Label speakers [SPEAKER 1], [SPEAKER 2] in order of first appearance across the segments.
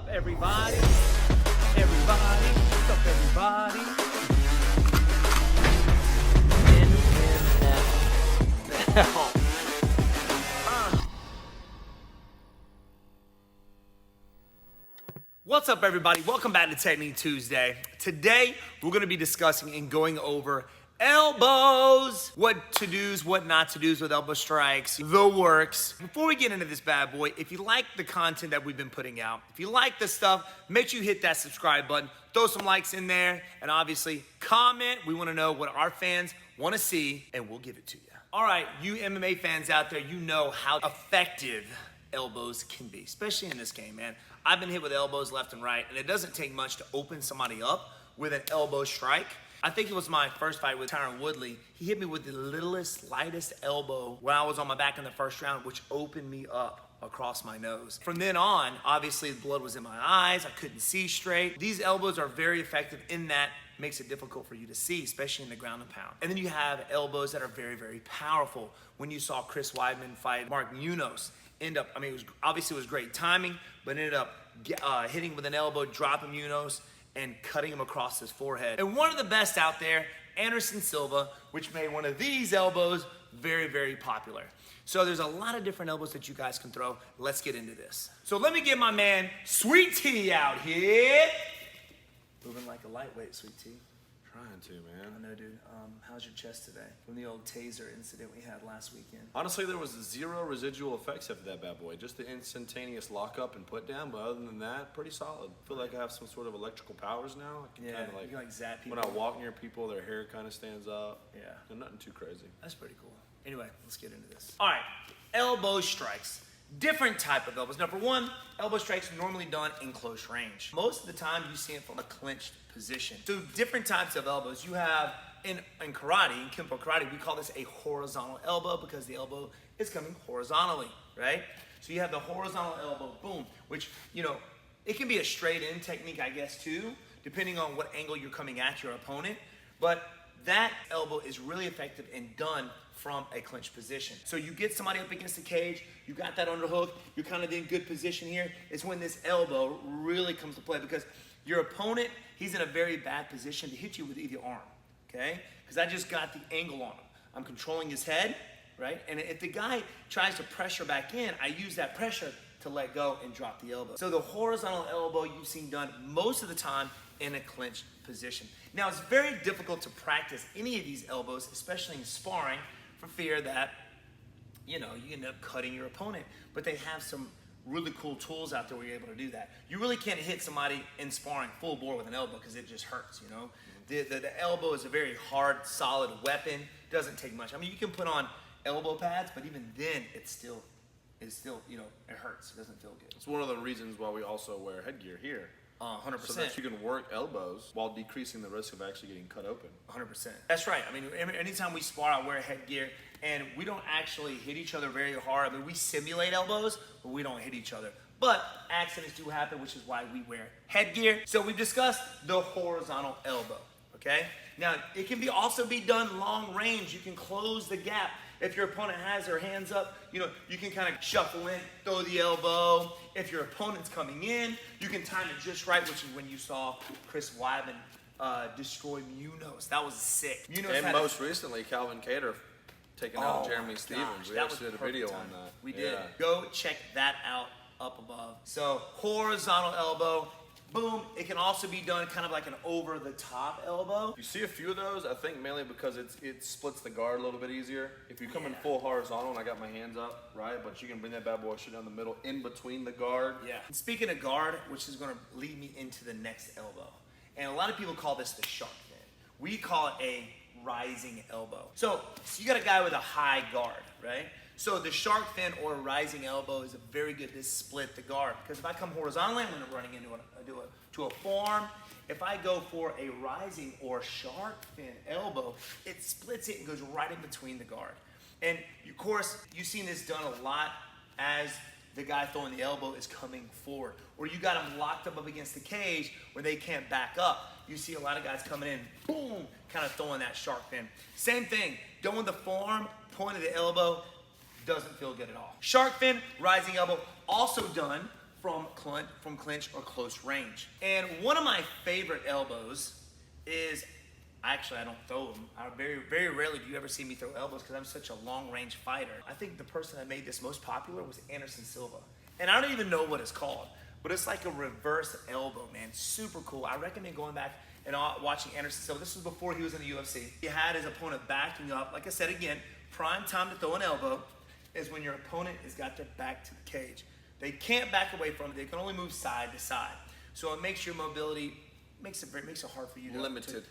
[SPEAKER 1] up, everybody? Everybody, what's up, everybody? What's up, everybody? Welcome back to Technique Tuesday. Today, we're going to be discussing and going over elbows, what to-dos, what not to-dos with elbow strikes, the works. Before we get into this bad boy, if you like the content that we've been putting out, if you like this stuff, make sure you hit that subscribe button, throw some likes in there, and obviously comment. We want to know what our fans want to see, and we'll give it to you. All right, you MMA fans out there, you know how effective elbows can be, especially in this game, man. I've been hit with elbows left and right, and it doesn't take much to open somebody up with an elbow strike. I think it was my first fight with Tyron Woodley. He hit me with the littlest, lightest elbow when I was on my back in the first round, which opened me up across my nose. From then on, obviously the blood was in my eyes. I couldn't see straight. These elbows are very effective in that it makes it difficult for you to see, especially in the ground and pound. And then you have elbows that are very, very powerful. When you saw Chris Weidman fight Mark Munoz, it was great timing, but ended up hitting with an elbow, dropping Munoz, and cutting him across his forehead. And one of the best out there, Anderson Silva, which made one of these elbows very, very popular. So there's a lot of different elbows that you guys can throw. Let's get into this. So let me get my man, Sweet T, out here. Moving like a lightweight, Sweet T.
[SPEAKER 2] Trying to, man.
[SPEAKER 1] I know, dude. How's your chest today? From the old taser incident we had last weekend.
[SPEAKER 2] Honestly, there was zero residual effects after that bad boy. Just the instantaneous lockup and put down, but other than that, pretty solid. I feel like I have some sort of electrical powers now. I can kind of
[SPEAKER 1] you can like zap people.
[SPEAKER 2] When I walk near people, their hair kind of stands up.
[SPEAKER 1] Yeah.
[SPEAKER 2] And nothing too crazy.
[SPEAKER 1] That's pretty cool. Anyway, let's get into this. All right, elbow strikes. Different type of elbows. Number one, elbow strikes are normally done in close range. Most of the time, you see it from a clenched position. So different types of elbows. You have, in karate, in Kempo karate, we call this a horizontal elbow because the elbow is coming horizontally, right? So you have the horizontal elbow, boom, which, it can be a straight in technique, I guess, too, depending on what angle you're coming at your opponent. But that elbow is really effective and done from a clenched position. So you get somebody up against the cage, you got that underhook, you're kind of in good position here. It's when this elbow really comes to play because your opponent, he's in a very bad position to hit you with either arm, okay? Because I just got the angle on him. I'm controlling his head, right? And if the guy tries to pressure back in, I use that pressure to let go and drop the elbow. So the horizontal elbow you've seen done most of the time in a clenched position. Now, it's very difficult to practice any of these elbows, especially in sparring, for fear that, you end up cutting your opponent. But they have some really cool tools out there where you're able to do that. You really can't hit somebody in sparring full bore with an elbow because it just hurts, The elbow is a very hard, solid weapon. Doesn't take much. I mean, you can put on elbow pads, but even then, it hurts. It doesn't feel good.
[SPEAKER 2] It's one of the reasons why we also wear headgear here.
[SPEAKER 1] 100%.
[SPEAKER 2] So that you can work elbows while decreasing the risk of actually getting cut open.
[SPEAKER 1] 100%. That's right. I mean, anytime we spar, I wear headgear, and we don't actually hit each other very hard. I mean, we simulate elbows, but we don't hit each other. But accidents do happen, which is why we wear headgear. So we've discussed the horizontal elbow, okay? Now, it can also be done long range. You can close the gap. If your opponent has their hands up, you can kind of shuffle in, throw the elbow. If your opponent's coming in, you can time it just right, which is when you saw Chris Weidman destroy Munoz. That was sick.
[SPEAKER 2] And most recently, Calvin Cater taking out Jeremy Stevens. We actually did a video on that.
[SPEAKER 1] We did. Go check that out up above. So horizontal elbow. Boom, it can also be done kind of like an over-the-top elbow.
[SPEAKER 2] You see a few of those, I think mainly because it splits the guard a little bit easier. If you come in full horizontal, and I got my hands up, right, but you can bring that bad boy straight down the middle, in between the guard.
[SPEAKER 1] Yeah. And speaking of guard, which is gonna lead me into the next elbow. And a lot of people call this the shark fin. We call it a rising elbow. So you got a guy with a high guard, right? So the shark fin or rising elbow is very good to split the guard. Because if I come horizontally, I'm gonna running into a form. If I go for a rising or shark fin elbow, it splits it and goes right in between the guard. And of course, you've seen this done a lot as the guy throwing the elbow is coming forward. Or you got them locked up against the cage where they can't back up. You see a lot of guys coming in, boom, kind of throwing that shark fin. Same thing, doing the form, point of the elbow, doesn't feel good at all. Shark fin, rising elbow, also done from clinch or close range. And one of my favorite elbows is, actually I don't throw them. Very rarely do you ever see me throw elbows because I'm such a long range fighter. I think the person that made this most popular was Anderson Silva. And I don't even know what it's called, but it's like a reverse elbow, man. Super cool. I recommend going back and watching Anderson Silva. This was before he was in the UFC. He had his opponent backing up. Like I said again, prime time to throw an elbow is when your opponent has got their back to the cage. They can't back away from it. They can only move side to side. So it makes your mobility, makes it hard for you to
[SPEAKER 2] limited.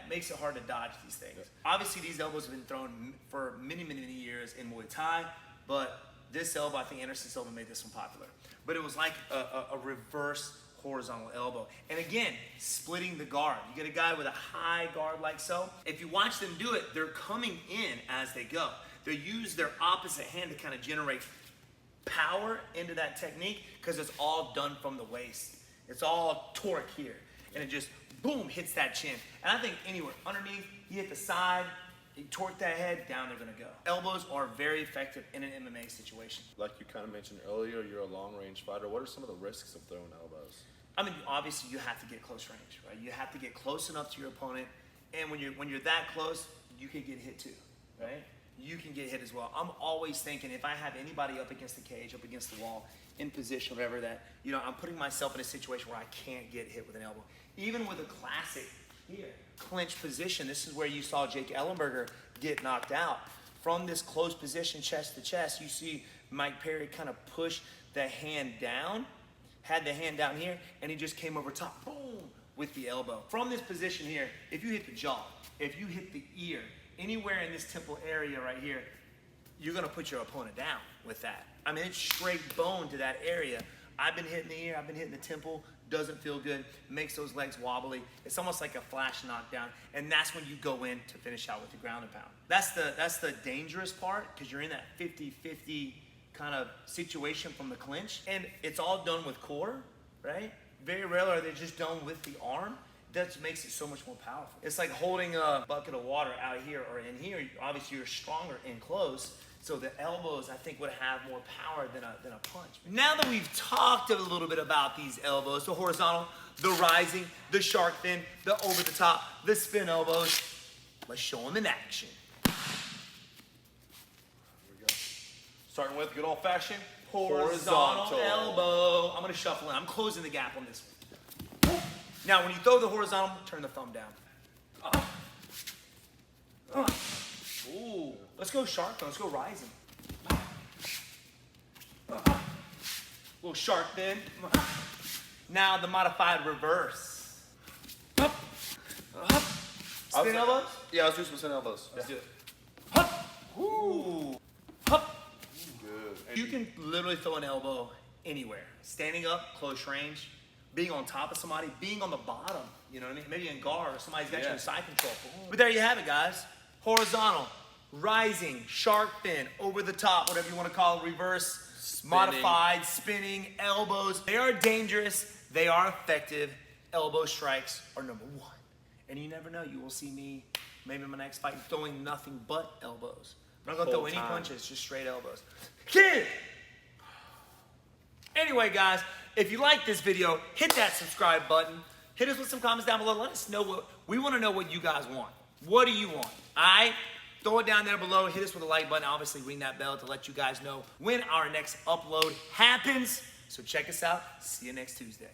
[SPEAKER 1] Makes it hard to dodge these things. Yeah. Obviously, these elbows have been thrown for many years in Muay Thai, but this elbow, I think Anderson Silva made this one popular. But it was like a reverse horizontal elbow. And again, splitting the guard. You get a guy with a high guard like so. If you watch them do it, they're coming in as they go. They use their opposite hand to kind of generate power into that technique because it's all done from the waist. It's all torque here. And it just, boom, hits that chin. And I think anywhere underneath, you hit the side, you torque that head, down they're gonna go. Elbows are very effective in an MMA situation.
[SPEAKER 2] Like you kind of mentioned earlier, you're a long-range fighter. What are some of the risks of throwing elbows?
[SPEAKER 1] I mean, obviously you have to get close range, right? You have to get close enough to your opponent. And when you're that close, you can get hit too, right? You can get hit as well. I'm always thinking if I have anybody up against the cage, up against the wall, in position, whatever that, I'm putting myself in a situation where I can't get hit with an elbow. Even with a classic here, clinch position, this is where you saw Jake Ellenberger get knocked out. From this close position, chest to chest, you see Mike Perry kind of push the hand down, had the hand down here, and he just came over top, boom, with the elbow. From this position here, if you hit the jaw, if you hit the ear, anywhere in this temple area right here, you're gonna put your opponent down with that. I mean, it's straight bone to that area. I've been hitting the ear, I've been hitting the temple, doesn't feel good, makes those legs wobbly. It's almost like a flash knockdown, and that's when you go in to finish out with the ground and pound. That's the dangerous part, because you're in that 50-50 kind of situation from the clinch, and it's all done with core, right? Very rarely are they just done with the arm. That makes it so much more powerful. It's like holding a bucket of water out here or in here. Obviously, you're stronger in close, so the elbows, I think, would have more power than a punch. Now that we've talked a little bit about these elbows, the horizontal, the rising, the shark fin, the over the top, the spin elbows, let's show them in action.
[SPEAKER 2] Here we go. Starting with good old-fashioned
[SPEAKER 1] Horizontal elbow. I'm gonna shuffle in. I'm closing the gap on this one. Now, when you throw the horizontal, turn the thumb down. Ooh, let's go shark fin. Let's go rising. Little shark fin. Now the modified reverse. Spin elbows?
[SPEAKER 2] Yeah, let's do some spin elbows.
[SPEAKER 1] Let's do it. Ooh.
[SPEAKER 2] Good.
[SPEAKER 1] You can literally throw an elbow anywhere. Standing up, close range, being on top of somebody, being on the bottom, you know what I mean? Maybe in guard, or somebody's got you in side control. But there you have it, guys. Horizontal, rising, shark fin, over the top, whatever you want to call it, reverse, spinning. Modified, spinning, elbows. They are dangerous. They are effective. Elbow strikes are number one. And you never know, you will see me, maybe in my next fight, throwing nothing but elbows. I'm not going to throw any punches, just straight elbows. Kid! Anyway, guys, if you like this video, hit that subscribe button. Hit us with some comments down below. Let us know we want to know what you guys want. What do you want? All right? Throw it down there below. Hit us with a like button. Obviously, ring that bell to let you guys know when our next upload happens. So check us out. See you next Tuesday.